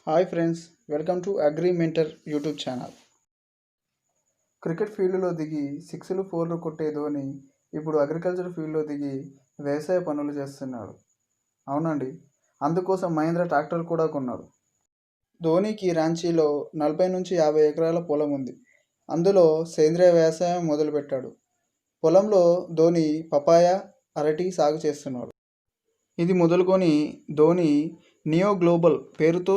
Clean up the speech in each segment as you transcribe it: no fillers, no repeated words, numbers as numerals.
Hi friends, welcome to agri mentor YouTube channel. Cricket ఫీల్డ్లో దిగి సిక్స్లు ఫోర్లు కొట్టే ధోని ఇప్పుడు అగ్రికల్చర్ ఫీల్డ్లో దిగి వ్యవసాయ పనులు చేస్తున్నాడు. అవునండి, అందుకోసం మహేంద్ర ట్రాక్టర్ కూడా కొన్నాడు. ధోనికి రాంచీలో 40 నుంచి 50 ఎకరాల పొలం ఉంది. అందులో సేంద్రియ వ్యవసాయం మొదలుపెట్టాడు. పొలంలో ధోని పపాయ, అరటి సాగు చేస్తున్నాడు. ఇది మొదలుకొని ధోని నియో గ్లోబల్ పేరుతో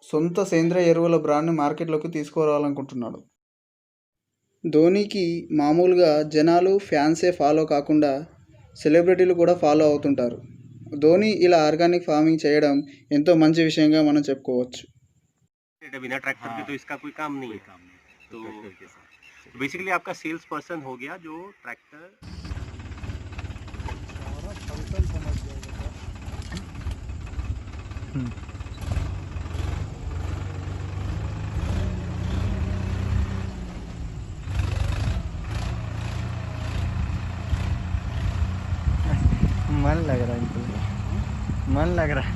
సొంత సేంద్రియ ఎరువుల బ్రాండ్ని మార్కెట్లోకి తీసుకురావాలనుకుంటున్నాడు. ధోనికి మామూలుగా జనాలు ఫ్యాన్సే ఫాలో కాకుండా సెలబ్రిటీలు కూడా ఫాలో అవుతుంటారు. ధోని ఇలా ఆర్గానిక్ ఫార్మింగ్ చేయడం ఎంతో మంచి విషయంగా మనం చెప్పుకోవచ్చు. बिना ट्रैक्टर के तो इसका कोई काम नहीं है। तो बेसिकली आपका सेल्स पर्सन हो गया जो ट्रैक्टर मन लग रहा है, मन लग रहा है।